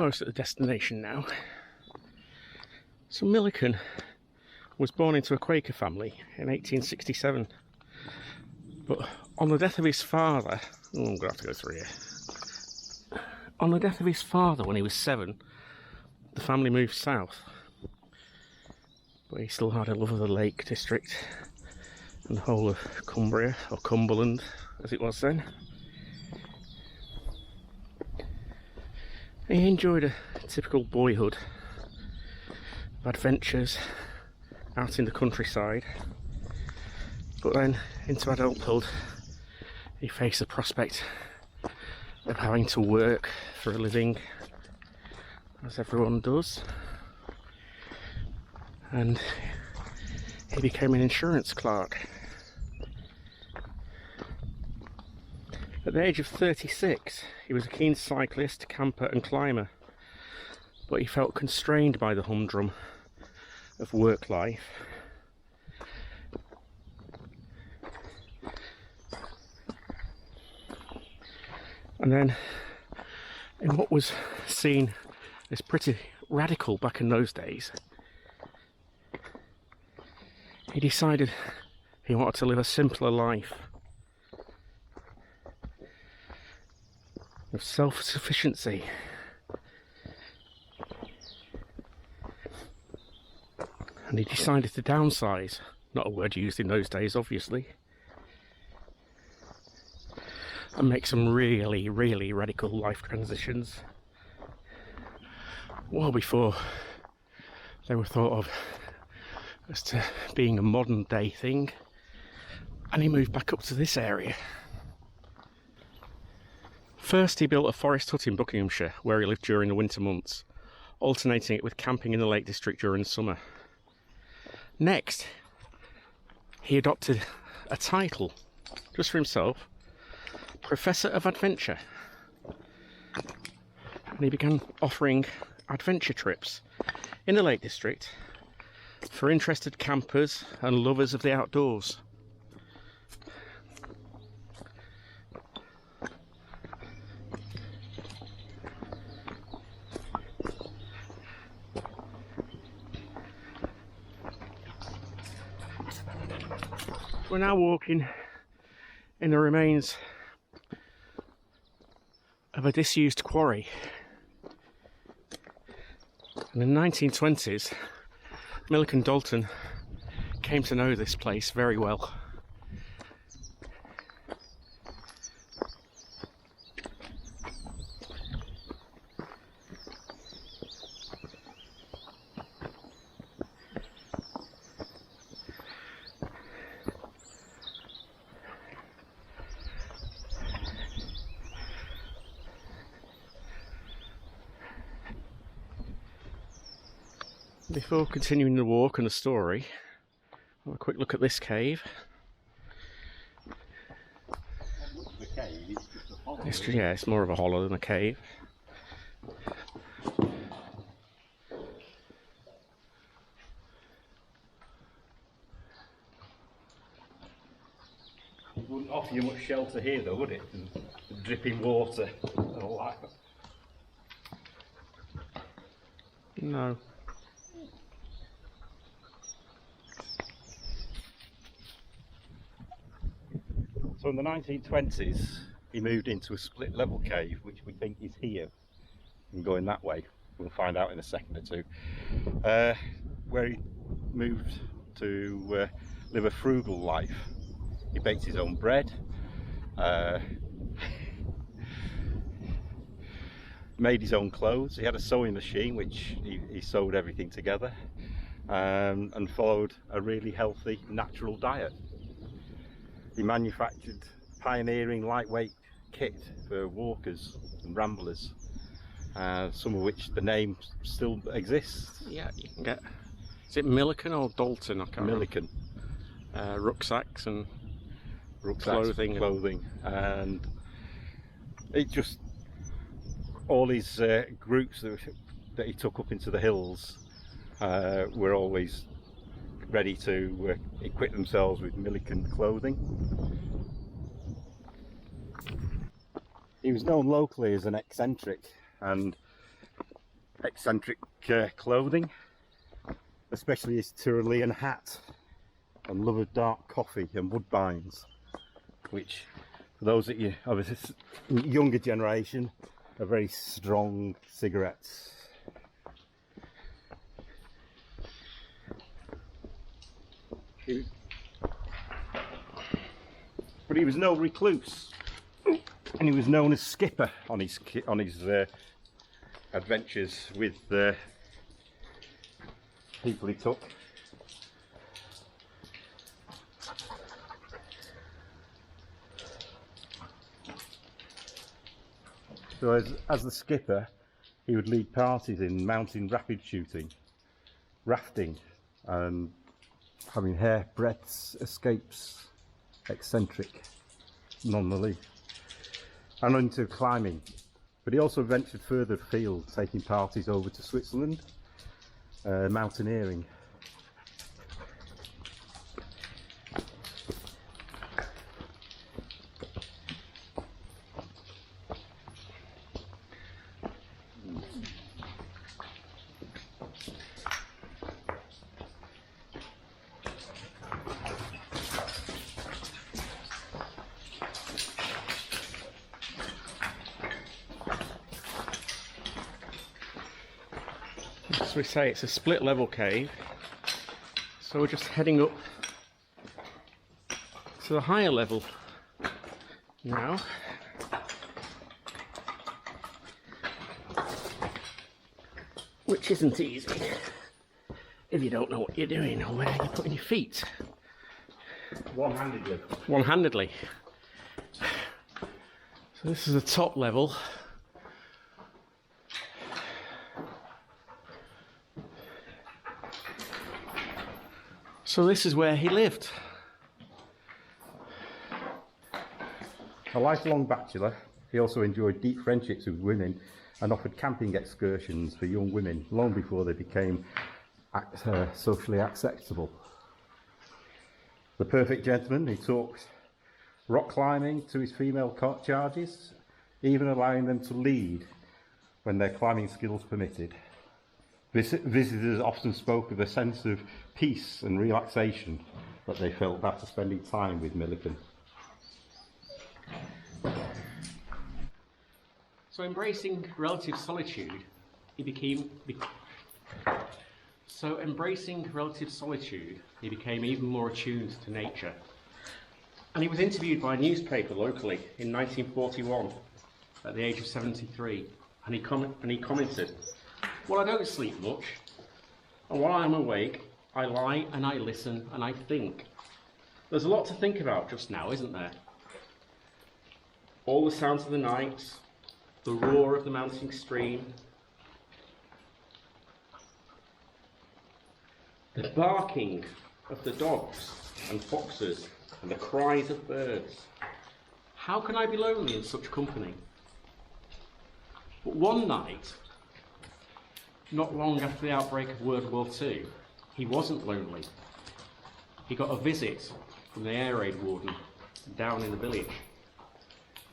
almost at the destination now. So Millican was born into a Quaker family in 1867, but on the death of his father, I'm going to have to go through here. On the death of his father when he was 7, the family moved south, but he still had a love of the Lake District and the whole of Cumbria, or Cumberland as it was then. He enjoyed a typical boyhood of adventures out in the countryside, but then into adulthood he faced the prospect of having to work for a living, as everyone does, and he became an insurance clerk. At the age of 36, he was a keen cyclist, camper and climber, but he felt constrained by the humdrum of work life. And then, in what was seen as pretty radical back in those days, he decided he wanted to live a simpler life of self-sufficiency. And he decided to downsize, not a word used in those days obviously, and make some really radical life transitions, well before they were thought of as to being a modern day thing. And he moved back up to this area. First he built a forest hut in Buckinghamshire where he lived during the winter months, alternating it with camping in the Lake District during the summer. Next he adopted a title just for himself, Professor of Adventure, and he began offering adventure trips in the Lake District for interested campers and lovers of the outdoors. We're now walking in the remains of a disused quarry. And in the 1920s, Millican Dalton came to know this place very well. Before continuing the walk and the story, have a quick look at this cave. It's more of a hollow than a cave. It wouldn't offer you much shelter here though, would it? The dripping water and all that. No. So in the 1920s he moved into a split level cave, which we think is here and going that way. We'll find out in a second or two. Where he moved to live a frugal life. He baked his own bread, made his own clothes. He had a sewing machine which he sewed everything together, and followed a really healthy natural diet. He manufactured pioneering lightweight kit for walkers and ramblers, some of which the name still exists. Yeah, you can get, is it Millican or Dalton? I can't Millican. remember. Rucksacks and clothing and it just, all his groups that he took up into the hills were always ready to equip themselves with Millican clothing. He was known locally as an eccentric, and eccentric clothing, especially his Tyrolean hat and love of dark coffee and woodbines, which for those of you of a younger generation are very strong cigarettes. But he was no recluse, and he was known as Skipper on his adventures with the people he took. So as the skipper, he would lead parties in mountain rapid shooting, rafting, and having hairbreadth escapes, eccentric none the least, and into climbing. But he also ventured further afield, taking parties over to Switzerland, mountaineering. As we say, it's a split level cave, so we're just heading up to the higher level now. Which isn't easy if you don't know what you're doing or where you're putting your feet. One-handedly. One-handedly. So this is the top level. So this is where he lived. A lifelong bachelor, he also enjoyed deep friendships with women and offered camping excursions for young women long before they became socially acceptable. The perfect gentleman, he talked rock climbing to his female charges, even allowing them to lead when their climbing skills permitted. Visitors often spoke of a sense of peace and relaxation that they felt after spending time with Millican. So embracing relative solitude, he became even more attuned to nature. And he was interviewed by a newspaper locally in 1941 at the age of 73, and he commented, "Well, I don't sleep much, and while I'm awake, I lie and I listen and I think." There's a lot to think about just now, isn't there? All the sounds of the night, the roar of the mounting stream, the barking of the dogs and foxes, and the cries of birds. How can I be lonely in such company? But one night, not long after the outbreak of World War II, he wasn't lonely. He got a visit from the air raid warden down in the village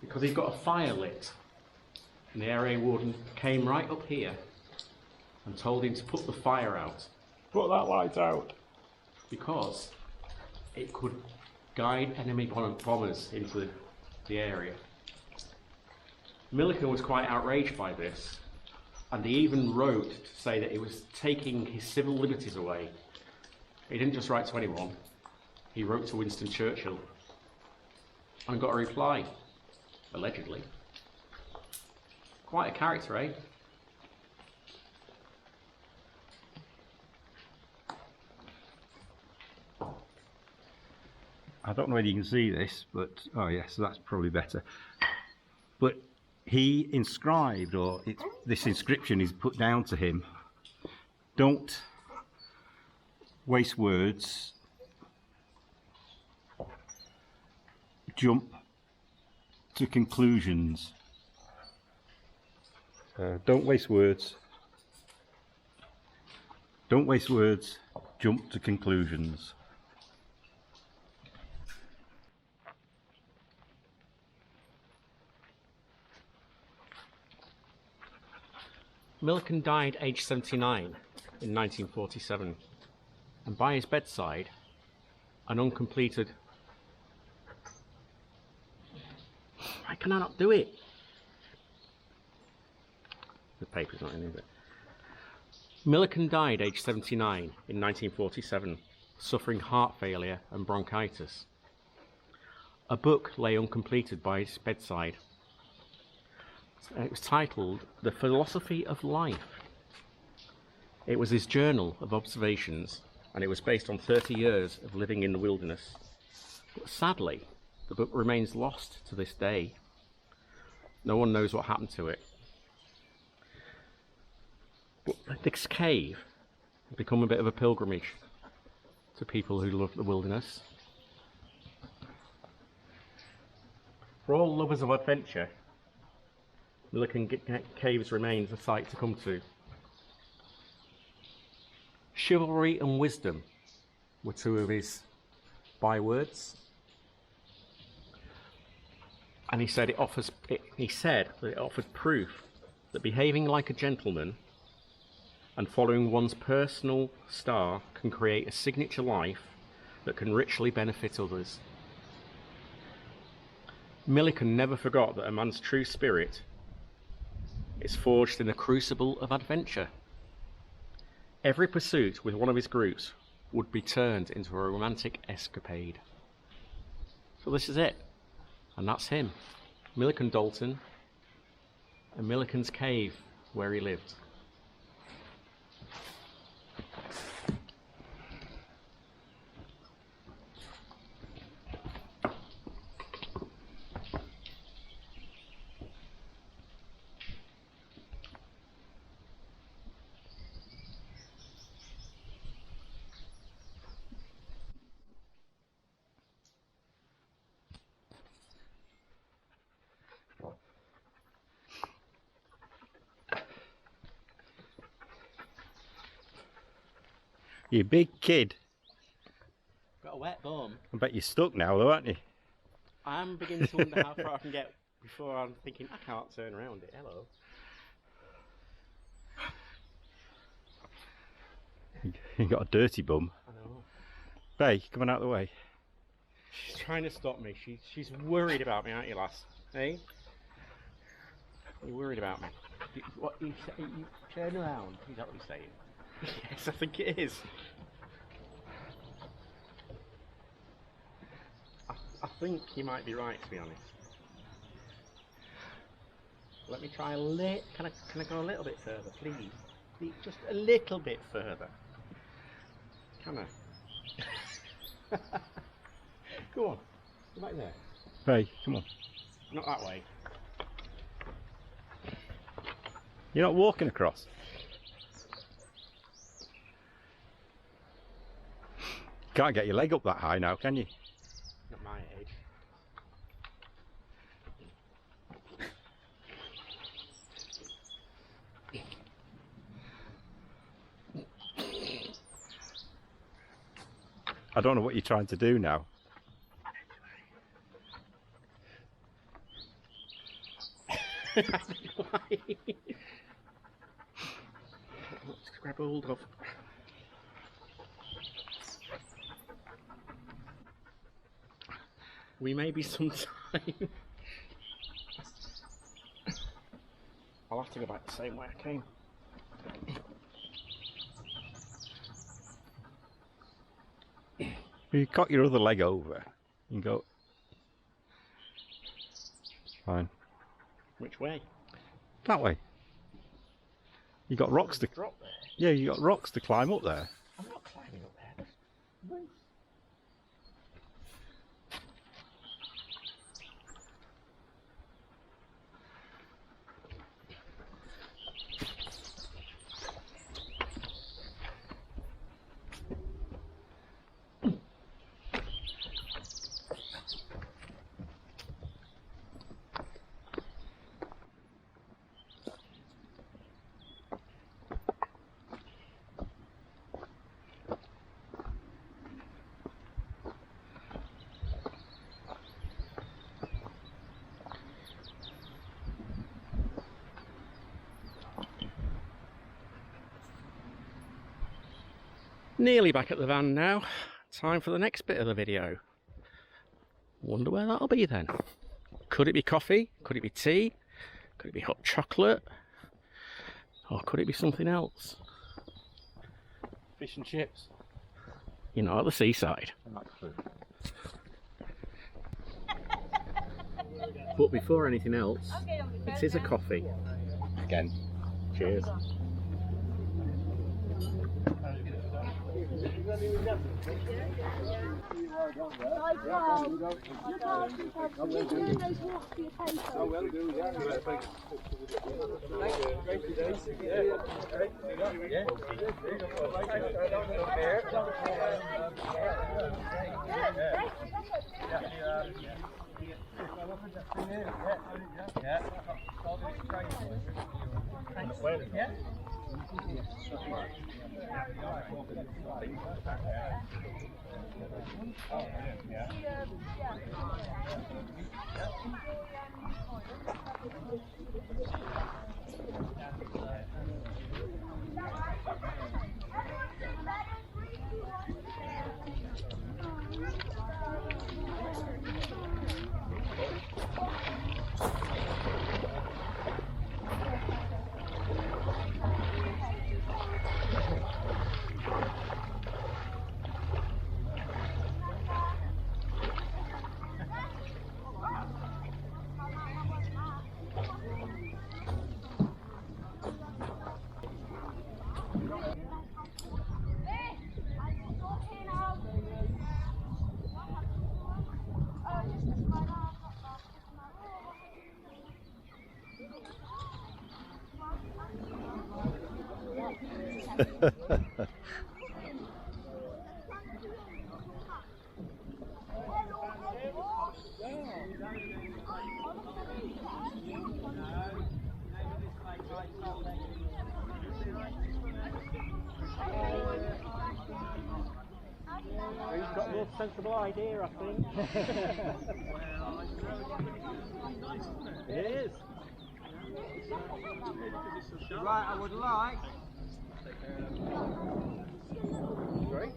because he got a fire lit, and the air raid warden came right up here and told him to put the fire out. Put that light out. Because it could guide enemy bombers into the area. Millican was quite outraged by this, and he even wrote to say that it was taking his civil liberties away. He didn't just write to anyone, he wrote to Winston Churchill and got a reply, allegedly. Quite a character, eh? I don't know whether you can see this, but oh yes, so that's probably better. But he inscribed, or this inscription is put down to him: "Don't waste words, jump to conclusions." Don't waste words. Don't waste words, jump to conclusions. Millican died aged 79 in 1947, and by his bedside, an uncompleted... Why can I not do it? The paper's not in, is it? Millican died aged 79 in 1947, suffering heart failure and bronchitis. A book lay uncompleted by his bedside. It was titled The Philosophy of Life. It was his journal of observations, and it was based on 30 years of living in the wilderness. But sadly, the book remains lost to this day. No one knows what happened to it. But this cave has become a bit of a pilgrimage to people who love the wilderness. For all lovers of adventure, Millican Caves remains a sight to come to. Chivalry and wisdom were two of his bywords, and he said that it offered proof that behaving like a gentleman and following one's personal star can create a signature life that can richly benefit others. Millican never forgot that a man's true spirit is forged in the crucible of adventure. Every pursuit with one of his groups would be turned into a romantic escapade. So this is it, and that's him, Millican Dalton, and Millican's Cave, where he lived. You big kid. Got a wet bum. I bet you're stuck now though, aren't you? I am beginning to wonder how far I can get before I'm thinking I can't turn around it. Hello. You got a dirty bum. I know. Bay, come on out of the way. She's trying to stop me. She's worried about me, aren't you, lass? Hey? You're worried about me. You turn around. Is that what you're saying? Yes, I think it is. I think you might be right, to be honest. Let me try a little. Can I go a little bit further, please? Just a little bit further. Can I? Go on. Go back there. Bay, come on. Not that way. You're not walking across. Can't get your leg up that high now, can you? Not my age. I don't know what you're trying to do now. Let's grab hold of. We may be sometime. I'll have to go back the same way I came. You got your other leg over. You can go. Fine. Which way? That way. You got rocks to drop there. Yeah, you got rocks to climb up there. I'm not climbing up there. That's... Nearly back at the van now. Time for the next bit of the video. Wonder where that'll be then. Could it be coffee? Could it be tea? Could it be hot chocolate? Or could it be something else? Fish and chips. You know, at the seaside. But before anything else, it is a coffee. Again. Cheers. He's got a more sensible idea, I think. It is. Right, I would like. Great.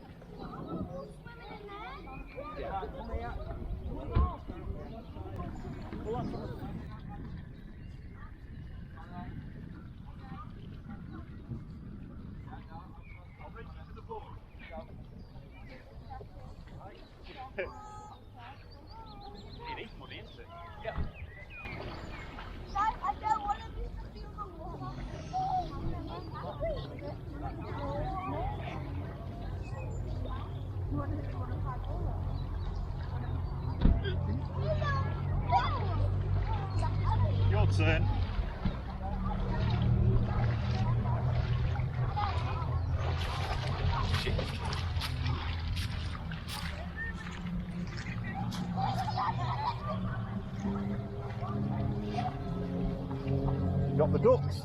Yeah. Your turn. Got the ducks.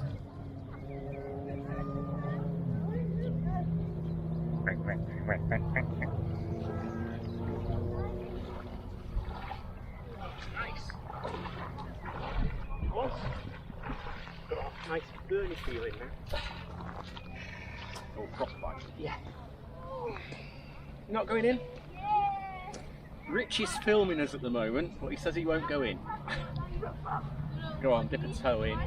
Nice burny feeling now. Oh, frostbite. Yeah. Not going in? Rich is filming us at the moment, but he says he won't go in. Go on, dip a toe in.